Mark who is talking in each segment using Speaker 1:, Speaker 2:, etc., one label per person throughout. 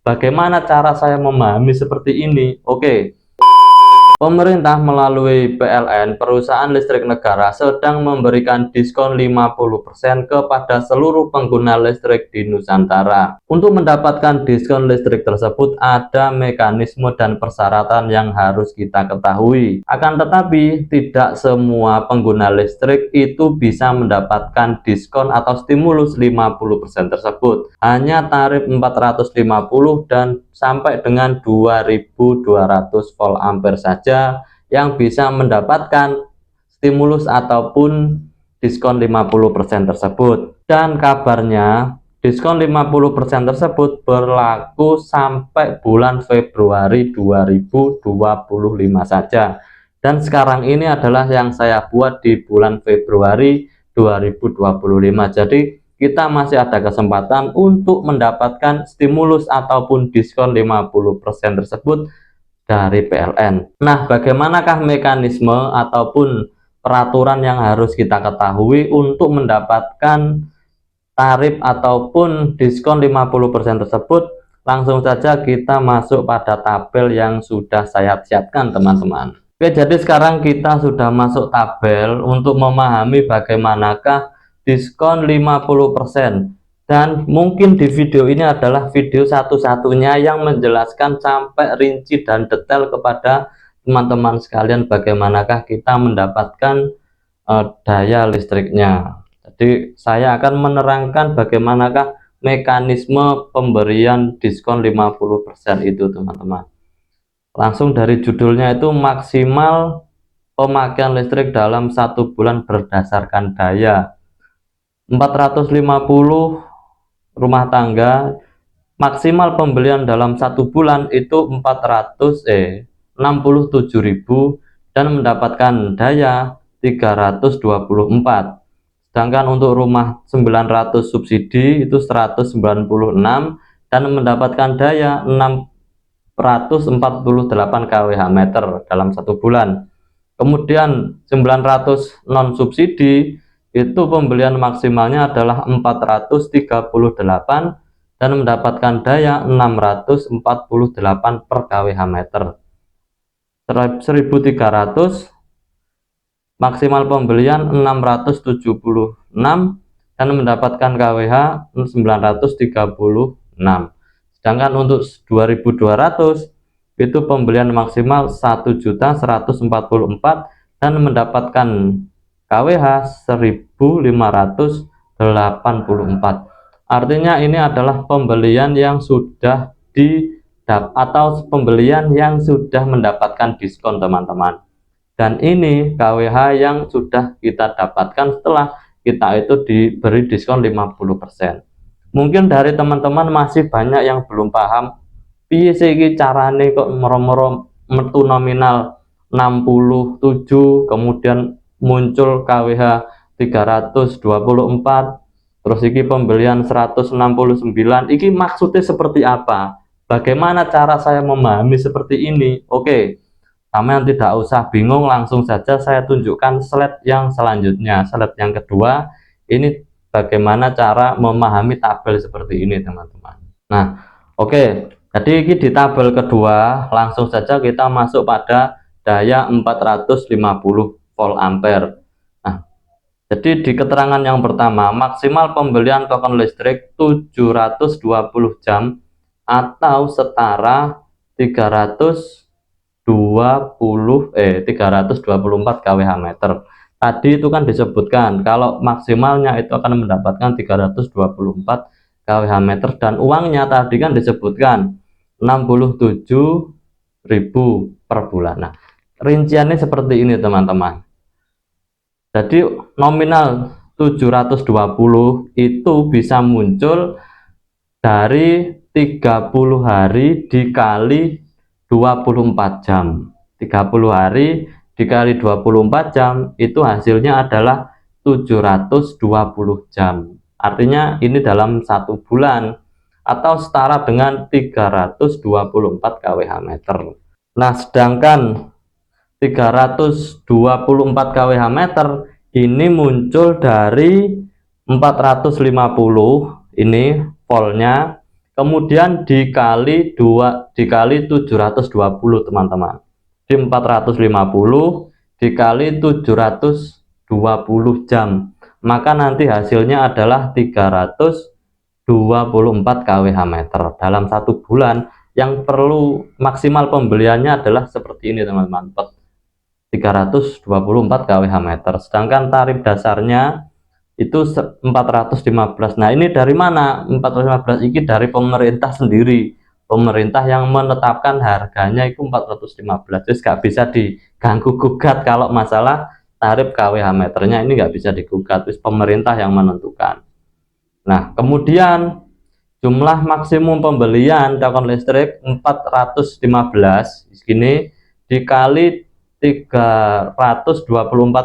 Speaker 1: Bagaimana cara saya memahami seperti ini? Oke. Pemerintah melalui PLN, Perusahaan Listrik Negara, sedang memberikan diskon 50% kepada seluruh pengguna listrik di Nusantara. Untuk mendapatkan diskon listrik tersebut, ada mekanisme dan persyaratan yang harus kita ketahui. Akan tetapi, tidak semua pengguna listrik itu bisa mendapatkan diskon atau stimulus 50% tersebut. Hanya tarif 450 dan sampai dengan 2200 volt ampere saja yang bisa mendapatkan stimulus ataupun diskon 50% tersebut. Dan kabarnya diskon 50% tersebut berlaku sampai bulan Februari 2025 saja. Dan sekarang ini adalah yang saya buat di bulan Februari 2025. Jadi kita masih ada kesempatan untuk mendapatkan stimulus ataupun diskon 50% tersebut dari PLN. Nah, bagaimanakah mekanisme ataupun peraturan yang harus kita ketahui untuk mendapatkan tarif ataupun diskon 50% tersebut? Langsung saja kita masuk pada tabel yang sudah saya siapkan, teman-teman. Oke, jadi sekarang kita sudah masuk tabel untuk memahami bagaimanakah diskon 50%. Dan mungkin di video ini adalah video satu-satunya yang menjelaskan sampai rinci dan detail kepada teman-teman sekalian bagaimanakah kita mendapatkan daya listriknya. Jadi saya akan menerangkan bagaimanakah mekanisme pemberian diskon 50% itu, teman-teman. Langsung dari judulnya itu maksimal pemakaian listrik dalam 1 bulan berdasarkan daya. 450 rumah tangga maksimal pembelian dalam 1 bulan itu 67.000 dan mendapatkan daya 324. Sedangkan untuk rumah 900 subsidi itu 196 dan mendapatkan daya 648 kWh meter dalam 1 bulan. Kemudian 900 non subsidi itu pembelian maksimalnya adalah 438 dan mendapatkan daya 648 per kWh meter. 1300 maksimal pembelian 676 dan mendapatkan kWh 936. Sedangkan untuk 2200 itu pembelian maksimal 1.144 dan mendapatkan kWh 1584. Artinya ini adalah pembelian yang sudah atau pembelian yang sudah mendapatkan diskon, teman-teman. Dan ini kWh yang sudah kita dapatkan setelah kita itu diberi diskon 50%. Mungkin dari teman-teman masih banyak yang belum paham piye sih carane kok moro-moro metu nominal 67 kemudian muncul kWh 324, terus iki pembelian 169. Iki maksudnya seperti apa? Bagaimana cara saya memahami seperti ini? Oke, sampean tidak usah bingung, langsung saja saya tunjukkan slide yang selanjutnya. Slide yang kedua, ini bagaimana cara memahami tabel seperti ini, teman-teman. Nah, oke, jadi ini di tabel kedua, langsung saja kita masuk pada daya 450 volt ampere. Nah, jadi di keterangan yang pertama, maksimal pembelian token listrik 720 jam atau setara 324 kWh meter. Tadi itu kan disebutkan kalau maksimalnya itu akan mendapatkan 324 kWh meter dan uangnya tadi kan disebutkan 67.000 per bulan. Nah, rinciannya seperti ini, teman-teman. Jadi nominal 720 itu bisa muncul dari 30 hari dikali 24 jam. 30 hari dikali 24 jam itu hasilnya adalah 720 jam. Artinya ini dalam 1 bulan atau setara dengan 324 kWh meter. Nah, sedangkan 324 kWh meter ini muncul dari 450, ini voltnya kemudian dikali 720 teman-teman. Di 450 dikali 720 jam, maka nanti hasilnya adalah 324 kWh meter dalam 1 bulan. Yang perlu maksimal pembeliannya adalah seperti ini teman-teman, 324 kWh meter, sedangkan tarif dasarnya itu 415. Nah, ini dari mana 415? Ini dari pemerintah sendiri, pemerintah yang menetapkan harganya itu 415. Terus gak bisa diganggu gugat kalau masalah tarif kWh meternya, ini nggak bisa digugat, terus pemerintah yang menentukan. Nah, kemudian jumlah maksimum pembelian token listrik 415 segini dikali 324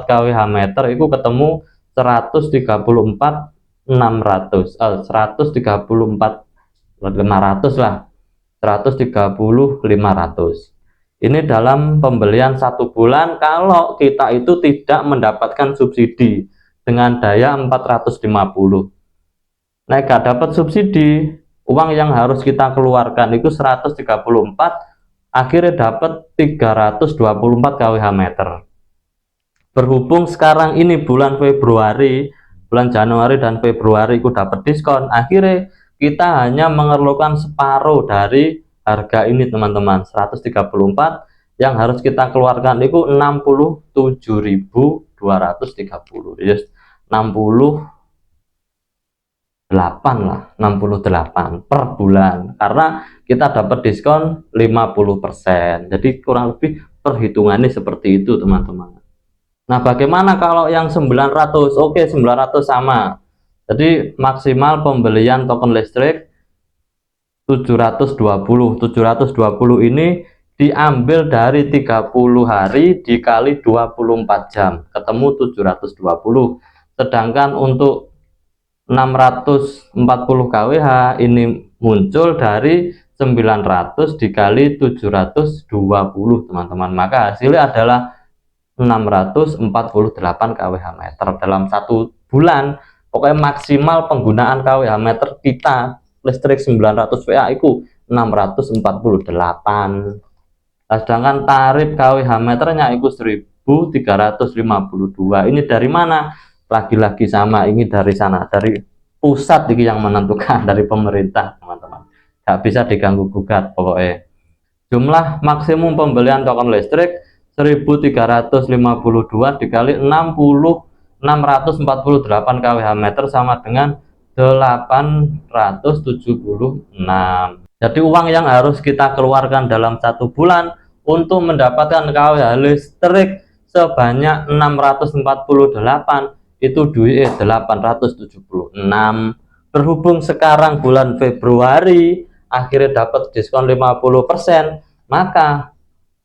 Speaker 1: kWh meter itu ketemu 134.500 lah, 130.500. Ini dalam pembelian 1 bulan kalau kita itu tidak mendapatkan subsidi dengan daya 450. Nah, gak dapat subsidi, uang yang harus kita keluarkan itu 134, akhirnya dapat 324 kWh meter. Berhubung sekarang ini bulan Februari, bulan Januari dan Februari itu dapat diskon, akhirnya kita hanya memerlukan separuh dari harga ini teman-teman, 134. Yang harus kita keluarkan itu 67.230, yes, 68 lah, 68 per bulan, karena kita dapat diskon 50%. Jadi kurang lebih perhitungannya seperti itu teman-teman. Nah, bagaimana kalau yang 900? Oke, 900 sama. Jadi maksimal pembelian token listrik 720. 720 ini diambil dari 30 hari dikali 24 jam, ketemu 720. Sedangkan untuk 640 kWh ini muncul dari 900 dikali 720 teman-teman, maka hasilnya adalah 648 kWh meter dalam 1 bulan. Pokoknya maksimal penggunaan kWh meter kita listrik 900 VA itu 648. Nah, sedangkan tarif kWh meternya itu 1.352. Ini dari mana? Lagi-lagi sama, ini dari sana, dari pusat ini yang menentukan, dari pemerintah teman-teman, gak bisa diganggu gugat. Pokoknya jumlah maksimum pembelian token listrik 1.352 dikali 648 kWh meter sama dengan 876. Jadi uang yang harus kita keluarkan dalam 1 bulan untuk mendapatkan kWh listrik sebanyak 648 itu duit 876. Berhubung sekarang bulan Februari akhirnya dapat diskon 50%, maka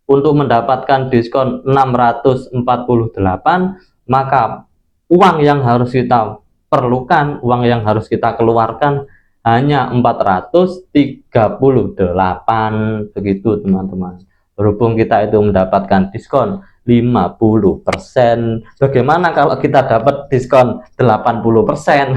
Speaker 1: untuk mendapatkan diskon 648, maka uang yang harus kita perlukan, uang yang harus kita keluarkan hanya 438. Begitu teman-teman. Berhubung kita itu mendapatkan diskon 50%, bagaimana kalau kita dapat diskon 80%?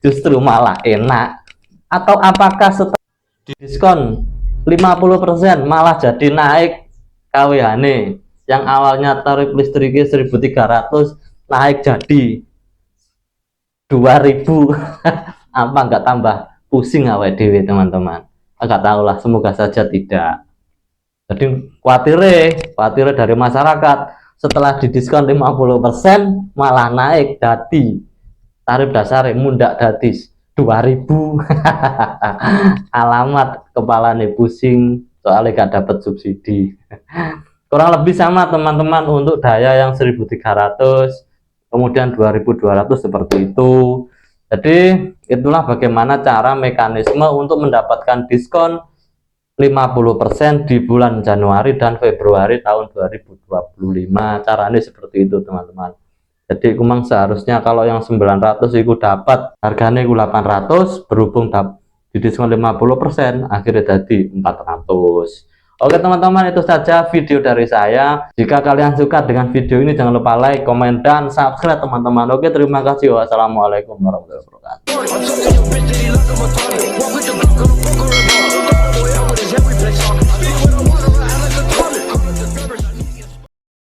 Speaker 1: Justru malah enak. Atau apakah setelah diskon 50% malah jadi naik kWh nih, yang awalnya tarif listriknya 1.300 naik jadi 2.000. Apa nggak tambah pusing awet dewe teman-teman? Nggak tahu lah, semoga saja tidak. Jadi khawatir dari masyarakat setelah didiskon 50% malah naik jadi tarif dasar mundak datis 2.000. Alamat kepala nih pusing soalnya gak dapat subsidi. Kurang lebih sama teman-teman untuk daya yang 1.300 kemudian 2.200 seperti itu. Jadi itulah bagaimana cara mekanisme untuk mendapatkan diskon 50% di bulan Januari dan Februari tahun 2025. Caranya seperti itu teman-teman. Jadi memang seharusnya kalau yang 900 itu dapat harganya itu 800, berhubung di diskon 50% akhirnya jadi 400. Oke teman-teman, itu saja video dari saya. Jika kalian suka dengan video ini, jangan lupa like, komen, dan subscribe teman-teman. Oke, terima kasih. Wassalamualaikum warahmatullahi wabarakatuh.